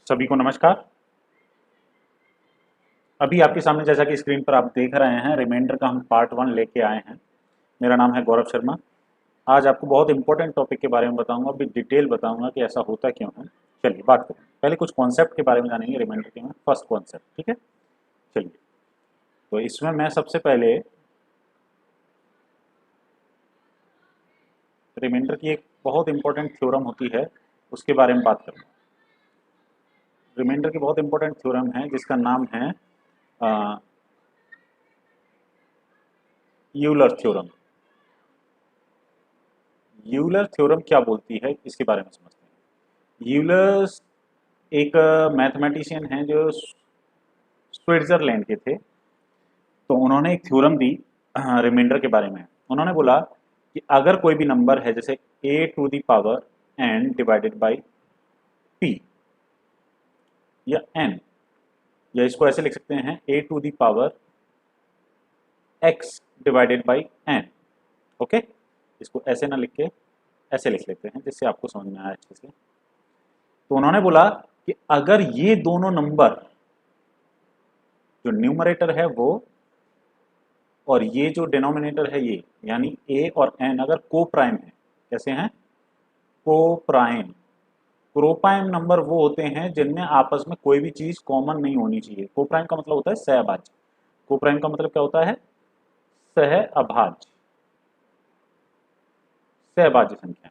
सभी को नमस्कार। अभी आपके सामने जैसा कि स्क्रीन पर आप देख रहे हैं, रिमाइंडर का हम पार्ट 1 लेके आए हैं। मेरा नाम है गौरव शर्मा। आज आपको बहुत इंपॉर्टेंट टॉपिक के बारे में बताऊंगा, अभी डिटेल बताऊंगा कि ऐसा होता क्यों है। चलिए बात करें, पहले कुछ कॉन्सेप्ट के बारे में जानेंगे रिमाइंडर के में। फर्स्ट कॉन्सेप्ट, ठीक है। चलिए, तो इसमें मैं सबसे पहले रिमाइंडर की एक बहुत इंपॉर्टेंट थ्योरम होती है, उसके बारे में बात करूँगा। रिमाइंडर की बहुत इंपॉर्टेंट थ्योरम है जिसका नाम है यूलर थ्योरम। यूलर थ्योरम क्या बोलती है, इसके बारे में समझते हैं। यूलर एक मैथमेटिशियन हैं जो स्विट्जरलैंड के थे। तो उन्होंने एक थ्योरम दी रिमाइंडर के बारे में। उन्होंने बोला कि अगर कोई भी नंबर है, जैसे a to the power n divided by p या n, या इसको ऐसे लिख सकते हैं a to the power x divided by n। Okay, इसको ऐसे ना लिख के ऐसे लिख लेते हैं जिससे आपको समझ में आए अच्छे से। तो उन्होंने बोला कि अगर ये दोनों नंबर, जो न्यूमरेटर है वो और ये जो डिनोमिनेटर है ये, यानी a और n अगर को प्राइम है, कैसे हैं, को प्राइम। प्रोप्राइम नंबर वो होते हैं जिनमें आपस में कोई भी चीज कॉमन नहीं होनी चाहिए। को प्राइम का मतलब होता है सहअभाज्य। को प्राइम का मतलब क्या होता है, सहअभाज्य, सहअभाज्य संख्या।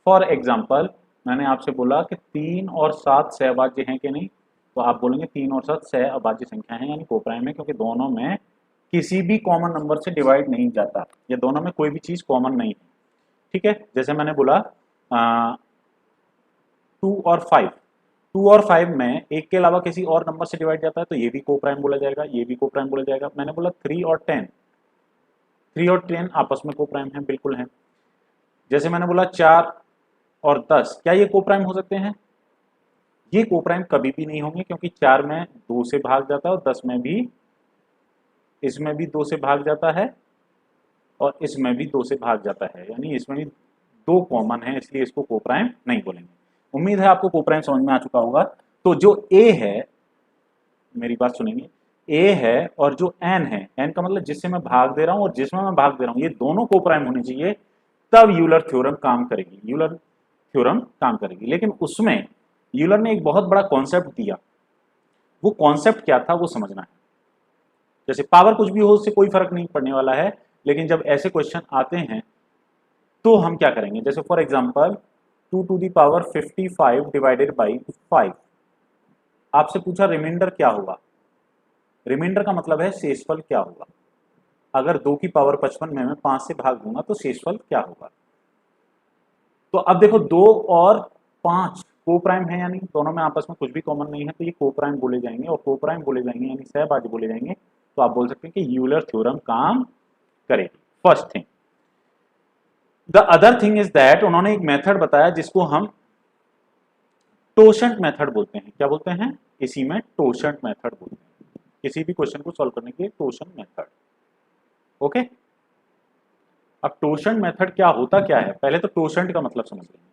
फॉर एग्जाम्पल, मैंने आपसे बोला कि 3 और 7 सहअभाज्य हैं कि नहीं, तो आप बोलेंगे 3 और 7 सहअभाज्य संख्या है, यानी को प्राइम है, क्योंकि दोनों में किसी भी कॉमन नंबर से डिवाइड नहीं जाता, या दोनों में कोई भी चीज कॉमन नहीं है। ठीक है, जैसे मैंने बोला 2 और 5, 2 और 5 में एक के अलावा किसी और नंबर से डिवाइड जाता है, तो ये भी को प्राइम बोला जाएगा, ये भी को प्राइम बोला जाएगा। मैंने बोला 3 और 10, 3 और 10 आपस में को प्राइम है, बिल्कुल है। जैसे मैंने बोला 4 और 10, क्या ये को प्राइम हो सकते हैं? ये को प्राइम कभी भी नहीं होंगे, क्योंकि 4 में 2 से भाग जाता है और 10 में भी, इसमें भी 2 से भाग जाता है और इसमें भी 2 से भाग जाता है, यानी इसमें भी 2 कॉमन है, इसलिए इसको को प्राइम नहीं बोलेंगे। उम्मीद है आपको को प्राइम समझ में आ चुका होगा। तो जो ए है, मेरी बात सुनेंगे, ए है और जो एन है, एन का मतलब जिससे मैं भाग दे रहा हूं और जिसमें मैं भाग दे रहा हूं, ये दोनों को प्राइम होने चाहिए, तब यूलर थ्योरम काम करेगी। यूलर थ्योरम काम करेगी, लेकिन उसमें यूलर ने एक बहुत बड़ा कॉन्सेप्ट दिया। वो कॉन्सेप्ट क्या था वो समझना है। जैसे पावर कुछ भी हो, उससे कोई फर्क नहीं पड़ने वाला है, लेकिन जब ऐसे क्वेश्चन आते हैं तो हम क्या करेंगे। जैसे for example 2 to the power 55 divided by 5, आपसे पूछा रिमाइंडर क्या होगा। रिमाइंडर का मतलब है शेषफल क्या होगा। अगर 2 की पावर 55 में मैं 5 से भाग दूंगा तो शेषफल क्या होगा। तो अब देखो 2 और 5 को प्राइम है, यानी दोनों में आपस में कुछ भी कॉमन नहीं है, तो ये को प्राइम बोले जाएंगे, और को प्राइम बोले जाएंगे यानी सहभाज्य बोले जाएंगे। तो आप बोल सकते हैं कि यूलर थ्योरम काम करेगी। First thing. The other thing is that, उन्होंने एक मेथड बताया जिसको हम टोशंट मेथड बोलते हैं। क्या बोलते हैं? इसी में टोशंट मेथड बोलते हैं, किसी भी क्वेश्चन को सॉल्व करने के लिए टोशंट मेथड। ओके, अब टोशंट मेथड क्या होता क्या है, पहले तो टोशंट का मतलब समझ लेंगे,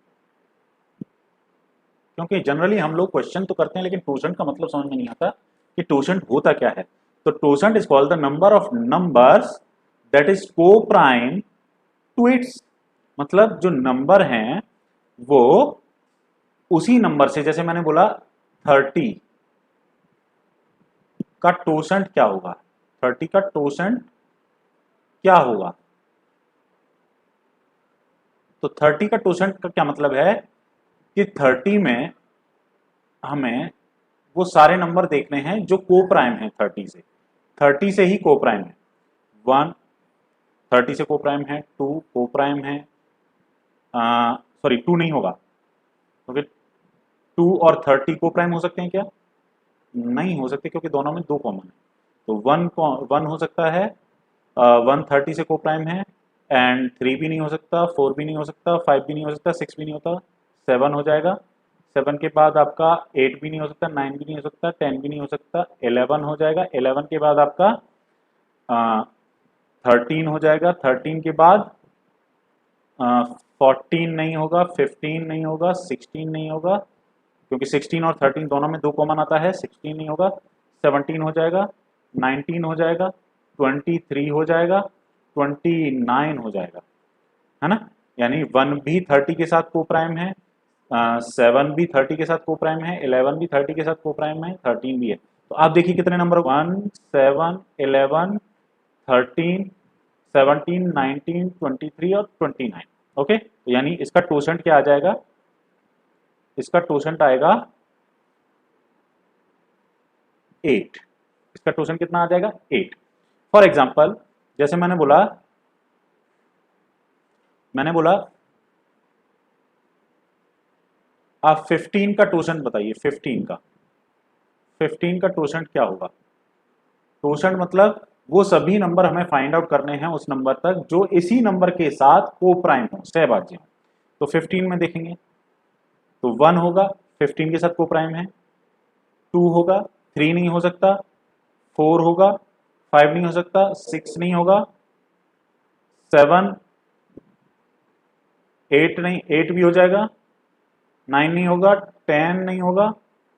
क्योंकि जनरली हम लोग क्वेश्चन तो करते हैं लेकिन टोशंट का मतलब समझ में नहीं आता कि टोशंट होता क्या है। तो totient is called the number of numbers that is coprime to its, मतलब जो नंबर हैं वो उसी नंबर से, जैसे मैंने बोला 30 का टोशंट क्या होगा, 30 का टोशंट क्या होगा। तो 30 का टोशंट का क्या मतलब है कि 30 में हमें वो सारे नंबर देखने हैं जो को प्राइम है 30 से, 30 से ही को प्राइम है। 1 30 से को प्राइम है, 2 को प्राइम है, सॉरी 2 नहीं होगा, क्योंकि 2 और 30 को प्राइम हो सकते हैं क्या? नहीं हो सकते, क्योंकि दोनों में 2 कॉमन है। तो 1 हो सकता है, 1 30 से को प्राइम है, एंड 3 भी नहीं हो सकता, 4 भी नहीं हो सकता, 5 भी नहीं हो सकता, 6 भी नहीं होता, 7 हो जाएगा। 7 के बाद आपका 8 भी नहीं हो सकता, 9 भी नहीं हो सकता, 10 भी नहीं हो सकता, 11 हो जाएगा। 11 के बाद आपका 13 हो जाएगा। 13 के बाद 14 नहीं होगा, 15 नहीं होगा, 16 नहीं होगा, क्योंकि 16 और 13 दोनों में 2 कॉमन आता है, 16 नहीं होगा, 17 हो जाएगा, 19 हो जाएगा, 23 हो जाएगा, 29 हो जाएगा, है ना। यानी 1 भी 30 के साथ को प्राइम है, 7 भी 30 के साथ को प्राइम है, 11 भी 30 के साथ को प्राइम है, 13 भी है। तो आप देखिए कितने नंबर, 1, 7, 11, 13, 17, 19, 23 और 29। ओके, तो यानी इसका टोसेंट क्या आ जाएगा, इसका टोसेंट आएगा 8। इसका टोसेंट कितना आ जाएगा, 8। फॉर एग्जाम्पल जैसे मैंने बोला आप 15 का टोसेंट बताइए, 15 का टोसेंट क्या होगा। टोसेंट मतलब वो सभी नंबर हमें फाइंड आउट करने हैं उस नंबर तक जो इसी नंबर के साथ को प्राइम हो, सहभाज्य हो। तो 15 में देखेंगे तो 1 होगा, 15 के साथ को प्राइम है, 2 होगा, 3 नहीं हो सकता, 4 होगा, 5 नहीं हो सकता, 6 नहीं होगा, 7, 8 नहीं, 8 भी हो जाएगा, 9 नहीं होगा, 10 नहीं होगा,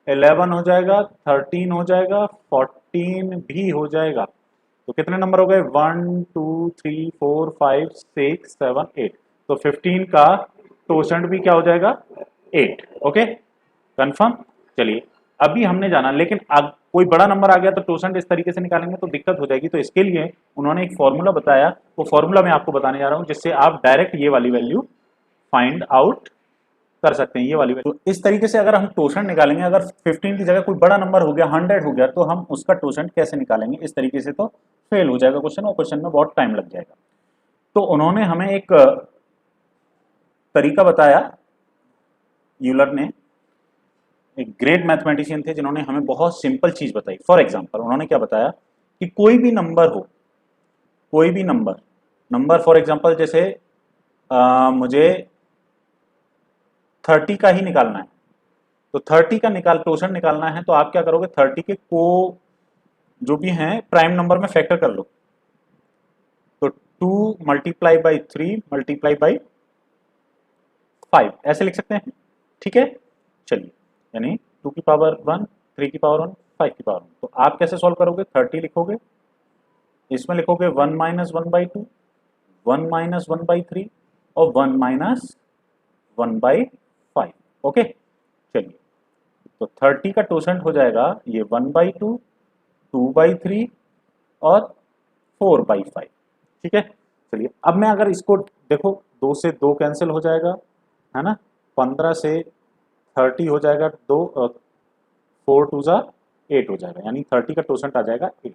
11 हो जाएगा, 13 हो जाएगा, 14 भी हो जाएगा। तो कितने नंबर हो गए, 1, 2, 3, 4, 5, 6, 7, 8। तो 15 का टोसेंट भी क्या हो जाएगा, 8। Okay, confirm. चलिए अभी हमने जाना, लेकिन अब कोई बड़ा नंबर आ गया तो टोसेंट इस तरीके से निकालेंगे तो दिक्कत हो जाएगी। तो इसके लिए उन्होंने एक फॉर्मूला बताया, वो फॉर्मूला मैं आपको बताने जा रहा हूं, जिससे आप डायरेक्ट ये वाली वैल्यू फाइंड आउट कर सकते हैं, ये वाली वैल्यू। तो इस तरीके से अगर हम टोसेंट निकालेंगे, अगर 15 की जगह कोई बड़ा नंबर हो गया, 100 हो गया, तो हम उसका टोसेंट कैसे निकालेंगे, इस तरीके से तो फेल हो जाएगा क्वेश्चन, और क्वेश्चन में बहुत टाइम लग जाएगा। तो उन्होंने हमें एक तरीका बताया, यूलर ने, एक ग्रेट मैथमेटिशियन थे जिन्होंने हमें बहुत सिंपल चीज बताई। फॉर एग्जांपल उन्होंने क्या बताया कि कोई भी नंबर हो, कोई भी नंबर फॉर एग्जांपल जैसे मुझे 30 का ही निकालना है, तो 30 का टोसेंट निकालना है, तो आप क्या करोगे, 30 के को जो भी हैं प्राइम नंबर में फैक्टर कर लो। तो 2 मल्टीप्लाई बाई 3 मल्टीप्लाई बाई 5 ऐसे लिख सकते हैं, ठीक है। चलिए, यानी 2 की पावर 1, 3 की पावर 1, 5 की पावर 1। तो आप कैसे सॉल्व करोगे, 30 लिखोगे, इसमें लिखोगे 1 माइनस 1/2, 1 माइनस 1/3 और 1 माइनस 1/5। ओके, चलिए, तो 30 का टोसेंट हो जाएगा ये 1/2, 2/3 और 4/5, ठीक है। चलिए अब मैं अगर इसको देखो, 2 से 2 कैंसिल हो जाएगा, है ना, 15 से 30 हो जाएगा, 4 टू ज़ा 8 हो जाएगा, यानी 30 का टोसेंट आ जाएगा 8,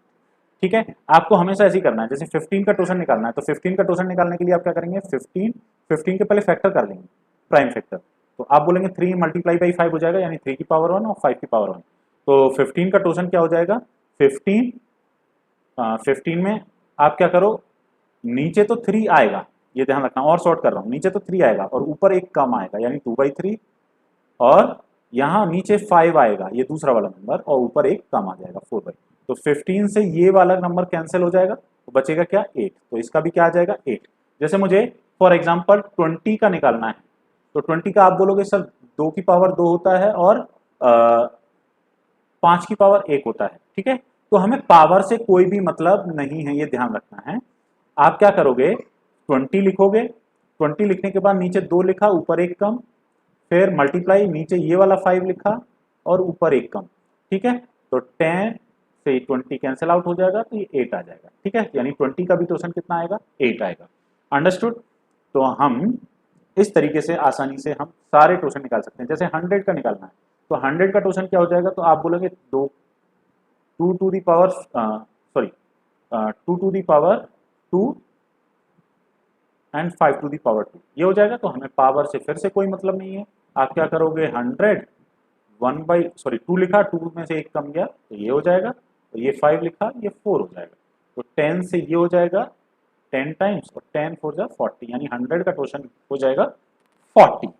ठीक है। आपको हमेशा ऐसे ही करना है, जैसे 15 का टोसेंट निकालना है, तो 15 का टोसेंट निकालने के लिए आप क्या करेंगे, 15 के पहले फैक्टर कर लेंगे, प्राइम फैक्टर। तो आप बोलेंगे 3 मल्टीप्लाई बाई 5 हो जाएगा, यानी 3 की पावर 1 और 5 की पावर 1। तो 15 का टोसेंट क्या हो जाएगा, 15 15 में आप क्या करो, नीचे तो 3 आएगा, ये ध्यान रखना, और शॉर्ट कर रहा हूं, नीचे तो 3 आएगा और ऊपर एक कम आएगा, यानी 2/3, और यहाँ नीचे 5 आएगा, ये दूसरा वाला नंबर, और ऊपर एक कम आ जाएगा, 4/। तो 15 से ये वाला नंबर कैंसिल हो जाएगा, तो बचेगा क्या, 8। तो इसका भी क्या आ जाएगा, 8। जैसे मुझे फॉर एग्जाम्पल 20 का निकालना है, तो 20 का आप बोलोगे सर 2 की पावर 2 होता है और 5 की पावर 1 होता है, ठीक है। तो हमें पावर से कोई भी मतलब नहीं है, ये ध्यान रखना है। आप क्या करोगे, 20 लिखोगे, 20 लिखने के बाद नीचे 2 लिखा, ऊपर एक कम, फिर मल्टीप्लाई, नीचे ये वाला 5 लिखा और ऊपर एक कम, ठीक है। तो 10 से 20 कैंसिल आउट हो जाएगा, तो ये 8 आ जाएगा, ठीक है। यानी 20 का भी टोसन कितना आएगा, 8 आएगा। अंडरस्टूड। तो हम इस तरीके से आसानी से हम सारे टोसन निकाल सकते हैं। जैसे 100 का निकालना है, तो 100 का टोसन क्या हो जाएगा, तो आप बोलोगे 2 to the power, sorry 2 to the power 2 and 5 to the power 2, ये हो जाएगा। तो हमें पावर से फिर से कोई मतलब नहीं है। आप क्या करोगे, 100 2 लिखा, 2 में से एक कम गया, तो ये हो जाएगा। तो ये 5 लिखा, ये 4 हो जाएगा। तो 10 से ये हो जाएगा 10 टाइम्स, और 10 4 जा 40, यानी 100 का टोशन हो जाएगा 40।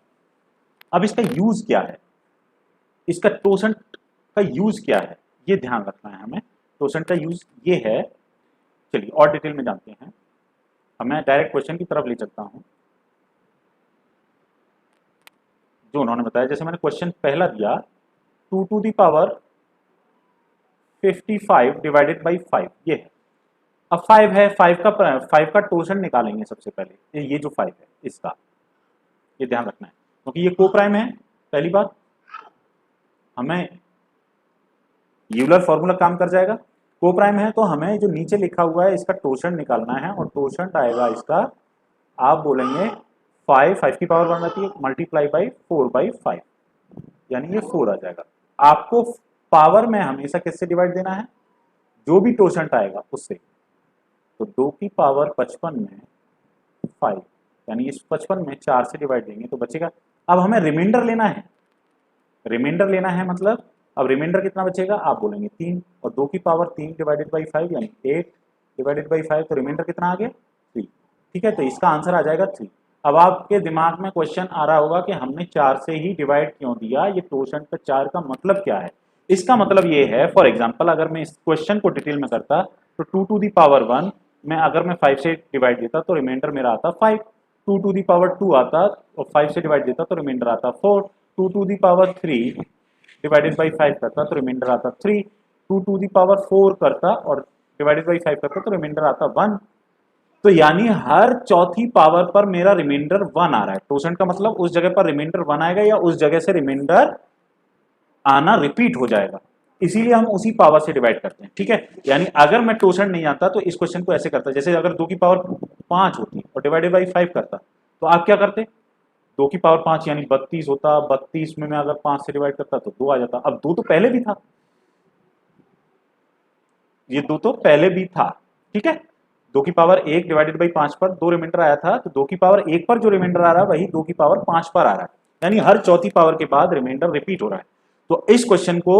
अब इसका यूज क्या है, इसका टोसन का यूज क्या है, ये ध्यान रखना है हमें। टोसन का यूज ये है, चलिए और डिटेल में जानते हैं। अब मैं डायरेक्ट क्वेश्चन की तरफ ले चलता हूं। जो उन्होंने बताया, जैसे मैंने क्वेश्चन पहला दिया 2 to the power 55 divided by 5, ये है। अब 5 है, 5 का टोशन निकालेंगे सबसे पहले, ये जो 5 है इसका, ये ध्यान रखना है क्योंकि ये को प्राइम है। पहली बात, हमें यूलर फॉर्मूला काम कर जाएगा। को प्राइम है तो हमें जो नीचे लिखा हुआ है इसका टोशन निकालना है, और टोशन आएगा इसका, आप बोलेंगे 5 की पावर 1 आती है, मल्टीप्लाई बाई 4/5, यानी ये 4 आ जाएगा। आपको पावर में हमेशा किससे डिवाइड देना है, जो भी टोशन आएगा उससे। तो 2 की पावर 55 में 5, यानी इस 55 में 4 से डिवाइड देंगे तो बचेगा। अब हमें रिमाइंडर लेना है, रिमाइंडर लेना है मतलब अब रिमाइंडर कितना बचेगा, आप बोलेंगे 3, और 2 की पावर 3 डिवाइडेड बाई 5 यानी 8 डिवाइडेड बाई 5, तो रिमाइंडर कितना आ गया 3। ठीक है, तो इसका आंसर आ जाएगा 3। अब आपके दिमाग में क्वेश्चन आ रहा होगा कि हमने 4 से ही डिवाइड क्यों दिया, ये टोशन का 4 का मतलब क्या है। इसका मतलब ये है, फॉर एग्जाम्पल अगर मैं इस क्वेश्चन को डिटेल में करता तो 2 टू दी पावर 1 में अगर मैं 5 से डिवाइड देता तो रिमाइंडर मेरा आता 5, 2 टू दी पावर 2 आता और 5 से डिवाइड देता तो रिमाइंडर आता 4, 2 to the power 3 divided by 5 करता तो रिमाइंडर आता 3, 2 टू दी पावर 4 करता और डिवाइडेड बाई 5 करता तो रिमाइंडर आता 1। तो यानी हर चौथी पावर पर मेरा रिमाइंडर 1 आ रहा है। टोशन का मतलब उस जगह पर रिमाइंडर 1 आएगा या उस जगह से रिमाइंडर आना रिपीट हो जाएगा, इसीलिए हम उसी पावर से डिवाइड करते हैं। ठीक है, यानी अगर मैं टोशन नहीं आता तो इस क्वेश्चन को ऐसे करता, जैसे अगर 2 की पावर 5 होती और डिवाइडेड बाई 5 करता तो आप क्या करते, 2 की पावर 5 यानी 32 होता, 32 में मैं अगर 5 से डिवाइड करता तो 2 आ जाता। अब 2 तो पहले भी था, ये 2 तो पहले भी था। ठीक है, 2 की पावर 1 डिवाइडेड बाई 5 पर 2 रिमाइंडर आया था, तो 2 की पावर 1 पर जो रिमाइंडर आ रहा है वही 2 की पावर 5 पर आ रहा है, यानी हर चौथी पावर के बाद रिमाइंडर रिपीट हो रहा है। तो इस क्वेश्चन को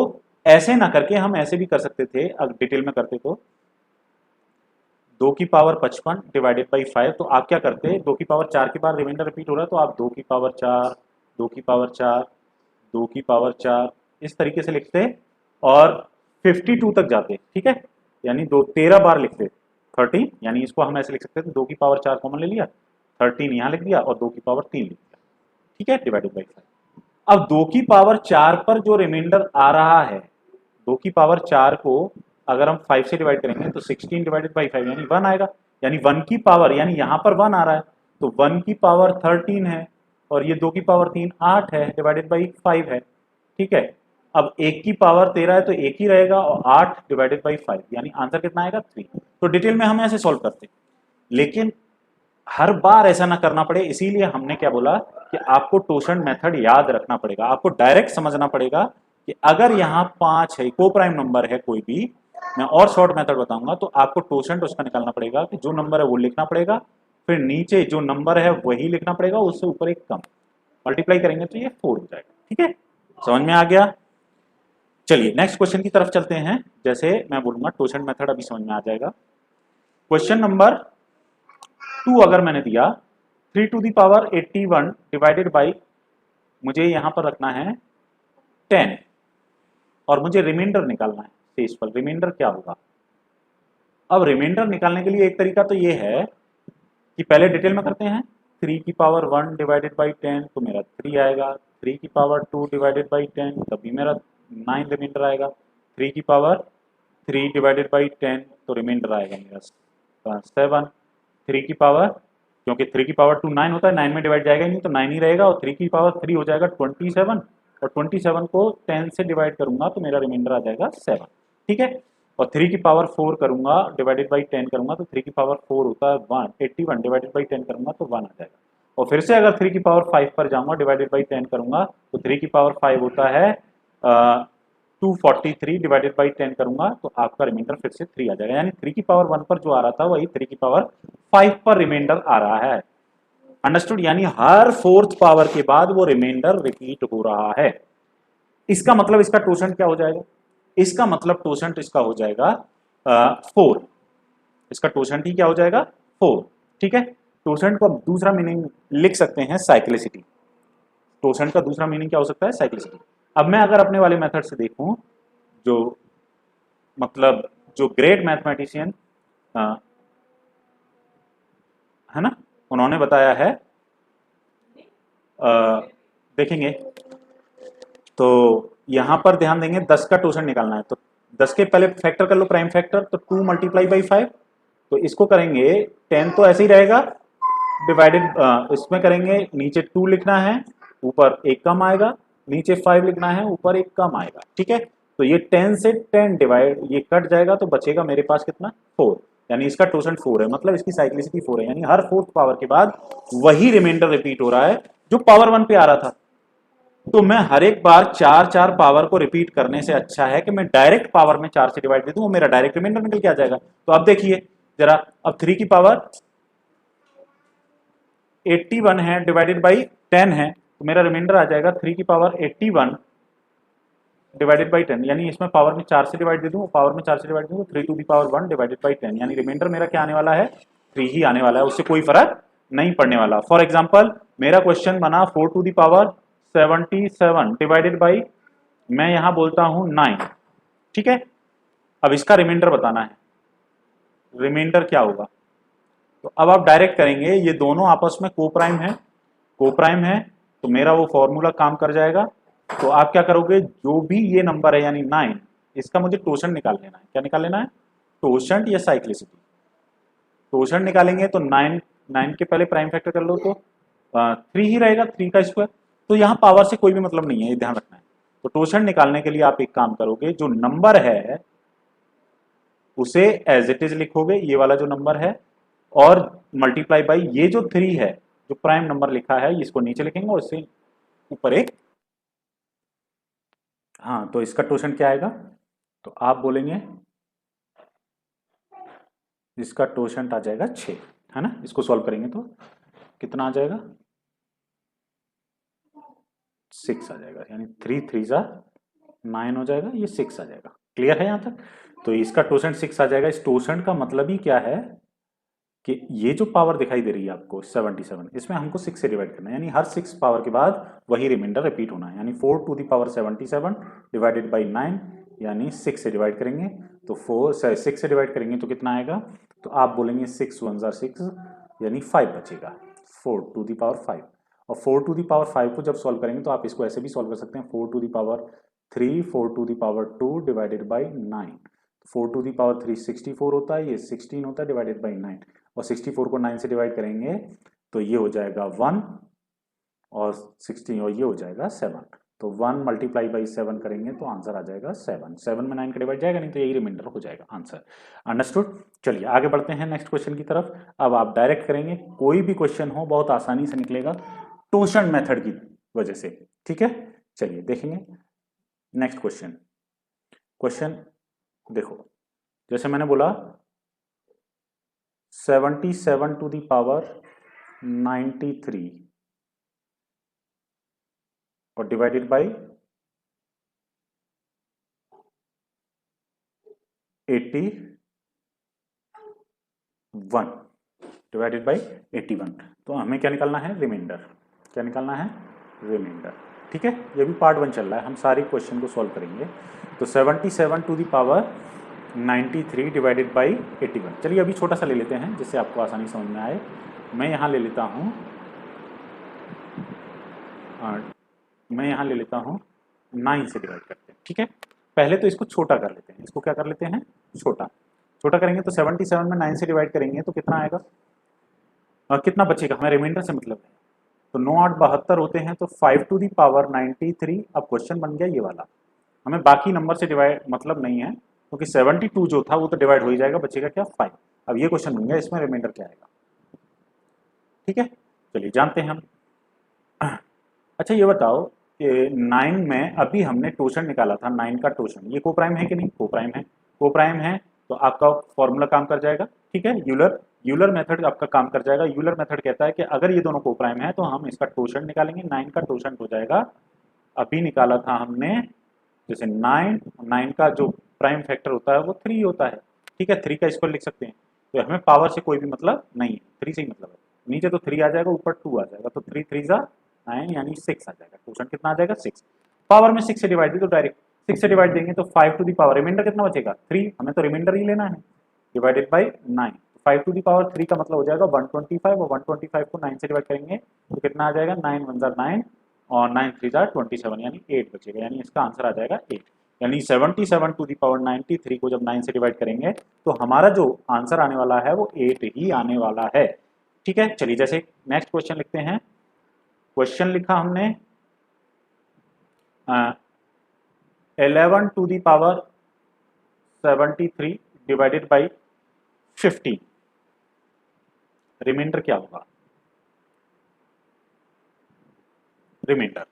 ऐसे ना करके हम ऐसे भी कर सकते थे, अगर डिटेल में करते तो 2 की पावर 55 डिवाइडेड बाई 5, तो आप क्या करते, 2 की पावर 4 के बाद रिमाइंडर रिपीट हो रहा है तो आप 2 की पावर 4, 2 की पावर 4, 2 की पावर 4 इस तरीके से लिखते और 52 तक जाते। ठीक है, यानी 13 बार लिखते 13, यानी इसको हम ऐसे लिख सकते थे 2 की पावर 4 कॉमन ले लिया, 13 यहाँ लिख दिया और 2 की पावर 3 लिख दिया। ठीक है, डिवाइडेड बाई 5। अब 2 की पावर 4 पर जो रिमाइंडर आ रहा है, 2 की पावर 4 को अगर हम 5 से डिवाइड करेंगे तो 16 डिवाइडेड बाई 5 यानी 1 आएगा, यानी 1 की पावर, यानी यहां पर 1 आ रहा है तो 1 की पावर 13 है और ये 2 की पावर 3 8 है डिवाइडेड बाई 5 है। ठीक है, अब 1 की पावर 13 है तो 1 ही रहेगा और 8 डिवाइडेड बाई 5 यानी आंसर कितना आएगा 3। तो डिटेल में हम ऐसे सॉल्व करते, लेकिन हर बार ऐसा ना करना पड़े, इसीलिए हमने क्या बोला कि आपको टोशन मेथड याद रखना पड़ेगा, आपको डायरेक्ट समझना पड़ेगा कि अगर यहाँ 5 है, को प्राइम नंबर है कोई भी, मैं और शॉर्ट मेथड बताऊंगा, तो आपको टोशन उसका निकालना पड़ेगा कि जो नंबर है वो लिखना पड़ेगा, फिर नीचे जो नंबर है वही लिखना पड़ेगा, उससे ऊपर एक कम, मल्टीप्लाई करेंगे तो ये 4 हो जाएगा। ठीक है, समझ में आ गया। चलिए नेक्स्ट क्वेश्चन की तरफ चलते हैं, जैसे मैं बोलूंगा टोशन मेथड अभी समझ में आ जाएगा। क्वेश्चन नंबर 2 अगर मैंने दिया 3 to the power 81 divided by, मुझे यहां पर रखना है 10 और मुझे रिमाइंडर निकालना है शेष पर, रिमाइंडर क्या होगा। अब रिमाइंडर निकालने के लिए एक तरीका तो ये है कि पहले डिटेल में करते हैं, 3 की पावर 1 डिवाइडेड बाई 10 तो मेरा 3 आएगा, 3 की पावर 2 डिवाइडेड बाई 10 तभी मेरा 9 रिमाइंडर आएगा, 3 की पावर 3 डिवाइडेड बाई 10 तो रिमाइंडर आएगा मेरा 7, 3 की पावर, क्योंकि 3 की पावर 2 9 होता है, 9 में डिवाइड जाएगा ही नहीं तो 9 ही रहेगा, और 3 की पावर 3 हो जाएगा 27, और 27 को 10 से डिवाइड करूंगा तो मेरा रिमाइंडर आ जाएगा 7। ठीक है, और 3 की पावर 4 करूंगा डिवाइडेड बाई 10 करूंगा तो 3 की पावर 4 होता है 1, 81 डिवाइडेड बाई 10 करूंगा तो 1 आ जाएगा, और फिर से अगर 3 की पावर 5 पर जाऊंगा डिवाइडेड बाई 10 करूंगा तो 3 की पावर 5 होता है 243 डिवाइडेड बाई 10 करूंगा तो आपका रिमाइंडर फिर से 3 आ जाएगा, यानी 3 की पावर 1 पर जो आ रहा था वही 3 की पावर 5 पर रिमाइंडर आ रहा है। अंडरस्टूड, यानी हर फोर्थ पावर के बाद वो रिमाइंडर रिपीट हो रहा है। इसका मतलब इसका टोशन क्या हो जाएगा, इसका मतलब टोशन इसका हो जाएगा 4, इसका टोशन क्या हो जाएगा 4। ठीक है, टोशन को दूसरा मीनिंग लिख सकते हैं साइक्लिसिटी, टोशन का दूसरा मीनिंग क्या हो सकता है साइक्लिसिटी। अब मैं अगर अपने वाले मेथड से देखूं, जो मतलब जो ग्रेट मैथमेटिशियन है ना, उन्होंने बताया है देखेंगे तो यहां पर ध्यान देंगे 10 का टोशन निकालना है, तो 10 के पहले फैक्टर कर लो, प्राइम फैक्टर, तो 2 मल्टीप्लाई बाई 5, तो इसको करेंगे 10 तो ऐसे ही रहेगा डिवाइडेड, इसमें करेंगे नीचे 2 लिखना है, ऊपर एक कम आएगा, नीचे 5 लिखना है, ऊपर एक कम आएगा, ठीक है। तो ये 10 से 10 डिवाइड ये कट जाएगा, तो बचेगा मेरे पास कितना 4, यानी इसका टोशन 4 है, मतलब इसकी साइक्लिसिटी 4 है, यानी हर फोर्थ पावर के बाद वही रिमाइंडर रिपीट हो रहा है जो पावर 1 पे आ रहा था। तो मैं हर एक बार 4 पावर को रिपीट करने से अच्छा है कि मैं डायरेक्ट पावर में 4 से डिवाइड दे दूं, मेरा डायरेक्ट रिमाइंडर निकल के आ जाएगा। तो अब देखिए जरा, अब 3 की पावर 81 है डिवाइडेड बाई 10 है, तो मेरा रिमाइंडर आ जाएगा 3 की पावर 81 डिवाइडेड बाई 10, यानी इसमें पावर में 4 से डिवाइड दे दूं, पावर में 4 से डिवाइड दूं, 3 to the power 1 divided by 10, यानी रिमाइंडर मेरा क्या आने वाला है 3 ही आने वाला है, उससे कोई फर्क नहीं पड़ने वाला। फॉर एग्जाम्पल मेरा क्वेश्चन बना 4 to the power 77 divided by, मैं यहां बोलता हूं 9, ठीक है। अब इसका रिमाइंडर बताना है, रिमाइंडर क्या होगा, तो अब आप डायरेक्ट करेंगे, ये दोनों आपस में कोप्राइम है, कोप्राइम है, तो मेरा वो फॉर्मूला काम कर जाएगा। तो आप क्या करोगे, जो भी ये नंबर है यानी 9, इसका मुझे टोशन निकाल लेना है, क्या निकाल लेना है, टोशन या साइक्लिसिटी। टोशन निकालेंगे तो 9 के पहले प्राइम फैक्टर कर लो, तो 3 ही रहेगा, 3 का स्क्वायर, तो यहाँ पावर से कोई भी मतलब नहीं है, ये ध्यान रखना है। तो टोशन निकालने के लिए आप एक काम करोगे, जो नंबर है उसे एज इट इज लिखोगे, ये वाला जो नंबर है, और मल्टीप्लाई बाई ये जो 3 है, जो प्राइम नंबर लिखा है, इसको नीचे लिखेंगे और इससे ऊपर एक, हाँ, तो इसका टोशन क्या आएगा, तो आप बोलेंगे इसका टोशन आ जाएगा 6, है ना। इसको सॉल्व करेंगे तो कितना आ जाएगा 6 आ जाएगा, यानी 3 3 जा 9 हो जाएगा, ये 6 आ जाएगा। क्लियर है यहाँ तक, तो इसका टोशन 6 आ जाएगा। इस टोशन का मतलब ही क्या है कि ये जो पावर दिखाई दे रही है आपको 77, इसमें हमको 6 से डिवाइड करना है, यानी हर 6 पावर के बाद वही रिमाइंडर रिपीट होना है, यानी 4 to the power 77 divided by 9, यानी 6 से डिवाइड करेंगे, तो 6 से डिवाइड करेंगे तो कितना आएगा, तो आप बोलेंगे 6 1 जार 6, यानी 5 बचेगा, 4 टू दी पावर 5। और 4 टू दी पावर 5 को जब सॉल्व करेंगे तो आप इसको ऐसे भी सॉल्व कर सकते हैं, 4 to the power 3, 4 to the power 2 divided by 9, 4 to the power 3 64 होता है, ये 16 होता है डिवाइडेड बाई 9, और 64 को 9 से डिवाइड करेंगे तो ये हो जाएगा 1, और 16 और ये हो जाएगा 7, तो 1 मल्टीप्लाई बाई 7 करेंगे तो आंसर आ जाएगा 7, 7 में 9 का डिवाइड जाएगा नहीं, तो यही रिमाइंडर हो जाएगा आंसर। अंडरस्टूड। चलिए आगे बढ़ते हैं नेक्स्ट क्वेश्चन की तरफ। अब आप डायरेक्ट करेंगे, कोई भी क्वेश्चन हो बहुत आसानी से निकलेगा टोशन मेथड की वजह से, ठीक है। चलिए देखेंगे नेक्स्ट क्वेश्चन। क्वेश्चन देखो, जैसे मैंने बोला 77 टू दी पावर 93 और डिवाइडेड बाई 81 डिवाइडेड बाई 81, तो हमें क्या निकालना है, रिमाइंडर। क्या निकालना है, रिमाइंडर, ठीक है। ये भी पार्ट 1 चल रहा है, हम सारी क्वेश्चन को सॉल्व करेंगे। तो 77 to the power 93 divided by 81, चलिए अभी छोटा सा ले लेते हैं जिससे आपको आसानी समझ में आए। मैं यहाँ ले लेता हूँ, मैं यहाँ ले लेता हूँ 9 से डिवाइड करते हैं, ठीक है। पहले तो इसको छोटा कर लेते हैं, इसको क्या कर लेते हैं, छोटा। छोटा करेंगे तो 77 में 9 से डिवाइड करेंगे तो कितना आएगा, कितना बचेगा, हमें रिमाइंडर से मतलब है। तो 9 8 72 होते हैं, तो 5 टू दी पावर 93। अब क्वेश्चन बन गया ये वाला, हमें बाकी नंबर से डिवाइड मतलब नहीं है, क्योंकि 72 जो था वो तो डिवाइड हो ही जाएगा, बचेगा क्या 5। अब ये क्वेश्चन बन गया, इसमें रिमाइंडर क्या आएगा, ठीक है। चलिए जानते हैं हम। अच्छा ये बताओ कि 9 में अभी हमने टोशन निकाला था, 9 का टोशन, ये कोप्राइम है कि नहीं, कोप्राइम है। कोप्राइम है तो आपका फॉर्मूला काम कर जाएगा, ठीक है। यूलर मेथड आपका काम कर जाएगा। यूलर मेथड कहता है कि अगर ये दोनों कोप्राइम है तो हम इसका टोशन निकालेंगे, 9 का टोशन हो जाएगा, अभी निकाला था हमने, जैसे 9 का जो प्राइम फैक्टर होता है वो 3 होता है, ठीक है। 3 का स्क्वायर लिख सकते हैं, तो हमें पावर से कोई भी मतलब नहीं है, 3 से ही मतलब है। नीचे तो 3 आ जाएगा, ऊपर 2 आ जाएगा, तो 3 3 जा 9, यानी 6 आ जाएगा। टोशन कितना आ जाएगा 6, पावर में 6 से डिवाइड दी तो डायरेक्ट 6 से डिवाइड देंगे तो 5 टू दी पावर, रिमाइंडर कितना बचेगा 3, हमें तो रिमाइंडर ही लेना है, divided by 9। 5 to the power 3 का मतलब हो जाएगा 125, और 125 को 9 से डिवाइड करेंगे तो कितना आ जाएगा 9 1 9, और 9 3 जार 27 यानी 8 बचेगा, यानी इसका आंसर आ जाएगा 8। यानी 77 टू दी पावर 93 को जब 9 से डिवाइड करेंगे तो हमारा जो आंसर आने वाला है वो 8 ही आने वाला है। ठीक है, चलिए जैसे नेक्स्ट क्वेश्चन लिखते हैं। क्वेश्चन लिखा हमने 11 to the power 73 divided by 15, remainder क्या होगा? रिमाइंडर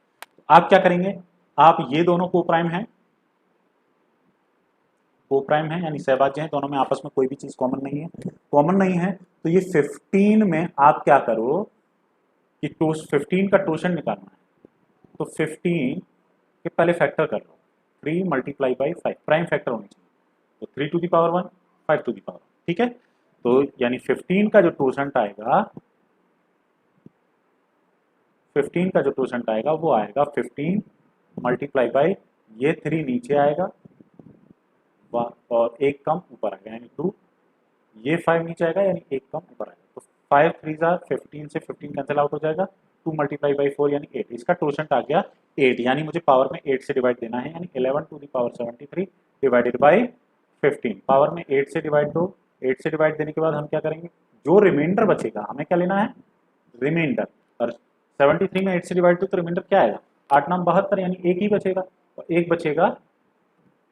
आप क्या करेंगे, आप ये दोनों को प्राइम है, को प्राइम है यानी सहभाज्य है, दोनों में आपस में कोई भी चीज कॉमन नहीं है, कॉमन नहीं है तो ये 15 में आप क्या करो कि 15 का टोशन निकालना है, तो 15 के पहले फैक्टर कर लो, 3 मल्टीप्लाई बाई 5, प्राइम फैक्टर होनी चाहिए, तो 3 to the power 1 5 to the power, ठीक है। तो यानी 15 का जो टोशंट आएगा, 15 का जो टोशंट आएगा वो आएगा 15 मल्टीप्लाई बाई ये 3 नीचे आएगा और एक कम ऊपर आएगा यानी 2, ये 5 नीचे आएगा यानी एक कम ऊपर आएगा, तो 5 3 जार 15 से 15 कैंसिल आउट हो जाएगा, 2 मल्टीप्लाई बाई 4 यानी 8, इसका टोशंट आ गया 8, यानी मुझे पावर में 8 से डिवाइड देना है, यानी 11 to the power 73 divided by 15, power में 8 से डिवाइड दो, 8 से डिवाइड देने के बाद हम क्या करेंगे, जो रिमाइंडर बचेगा हमें क्या लेना है, रिमाइंडर, और 73 में 8 से डिवाइड दो तो रिमाइंडर क्या आएगा, 8 9 72 यानी एक ही बचेगा, तो एक बचेगा,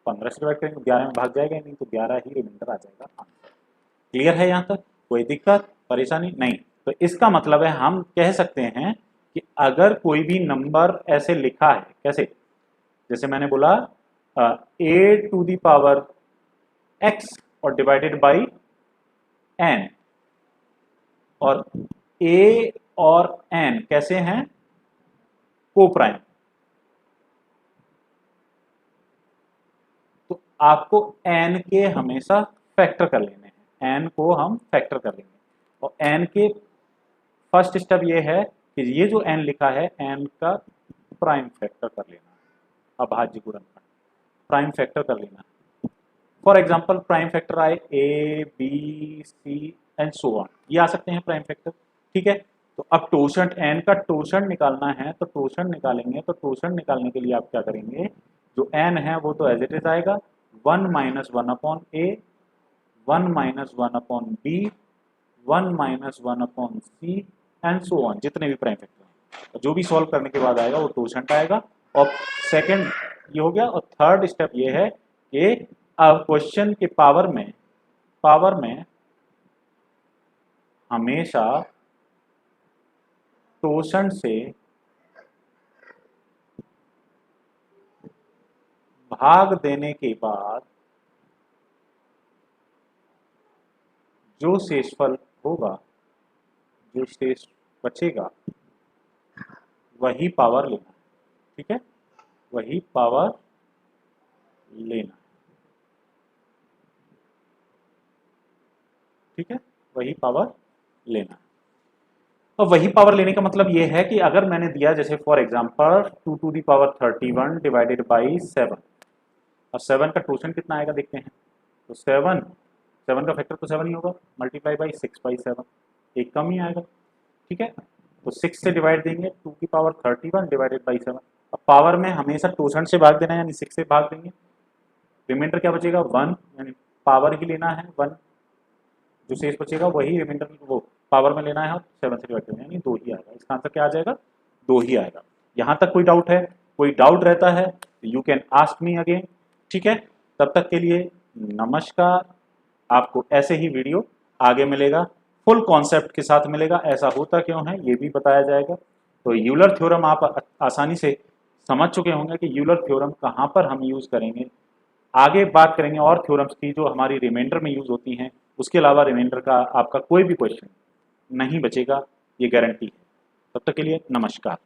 15 से डिवाइड करेंगे 11 में भाग जाएगा, नहीं तो 11 ही रिमाइंडर आ जाएगा आंसर। क्लियर है यहाँ तक, कोई दिक्कत परेशानी नहीं? तो इसका मतलब है हम कह सकते हैं कि अगर कोई भी नंबर ऐसे लिखा है, कैसे, जैसे मैंने बोला a to the power x और डिवाइडेड बाई n, और a और n कैसे हैं, को प्राइम, तो आपको n के हमेशा फैक्टर कर लेने हैं, n को हम फैक्टर कर लेंगे, और n के फर्स्ट स्टेप ये है कि ये जो n लिखा है n का प्राइम फैक्टर कर लेना, अभाज्य गुणनखंड प्राइम फैक्टर कर लेना। फॉर एग्जांपल प्राइम फैक्टर आए a b c and so on, ये आ सकते हैं प्राइम फैक्टर, ठीक है। तो अब टोशंट n का टोशंट निकालना है, तो टोशंट निकालेंगे, तो टोशंट निकालने के लिए आप क्या करेंगे, जो n है वो तो एज इट इज आएगा, 1 minus 1 upon a, 1 minus 1 upon b, 1 minus 1 upon c and so on, जितने भी प्राइम फैक्टर हैं, जो भी सॉल्व करने के बाद आएगा वो टोशंट आएगा। और सेकंड ये हो गया, और थर्ड स्टेप ये है कि अब क्वेश्चन के पावर में हमेशा टोशंट से भाग देने के बाद जो शेषफल होगा, जो शेष बचेगा वही पावर लेना है, ठीक है, वही पावर लेना है, ठीक है, वही पावर लेना है। और वही पावर लेने का मतलब ये है कि अगर मैंने दिया जैसे for example 2 to the power 31 divided by 7, और 7 का टोशन कितना आएगा देखते हैं, तो 7 का फैक्टर तो 7 ही होगा, मल्टीप्लाई बाई 6 बाई 7, एक कम ही आएगा, ठीक है। तो 6 से डिवाइड देंगे 2 की पावर 31 डिवाइडेड बाई 7, अब पावर में हमेशा टोशन से भाग देना है यानी 6 से भाग देंगे, रिमाइंडर क्या बचेगा 1, यानी पावर ही लेना है 1, जो शेष बचेगा वही रिमाइंडर वो पावर में लेना है, और 7 से डिवाइड करना है यानी 2 ही आएगा, इसका आंसर क्या आ जाएगा, 2 ही आएगा। यहाँ तक कोई डाउट है, कोई डाउट रहता है you can ask me again, ठीक है। तब तक के लिए नमस्कार, आपको ऐसे ही वीडियो आगे मिलेगा, फुल कॉन्सेप्ट के साथ मिलेगा, ऐसा होता क्यों है ये भी बताया जाएगा। तो यूलर थ्योरम आप आसानी से समझ चुके होंगे कि यूलर थ्योरम कहाँ पर हम यूज़ करेंगे, आगे बात करेंगे और थ्योरम्स की जो हमारी रिमाइंडर में यूज़ होती हैं, उसके अलावा रिमाइंडर का आपका कोई भी क्वेश्चन नहीं बचेगा, ये गारंटी है। तब तक के लिए नमस्कार।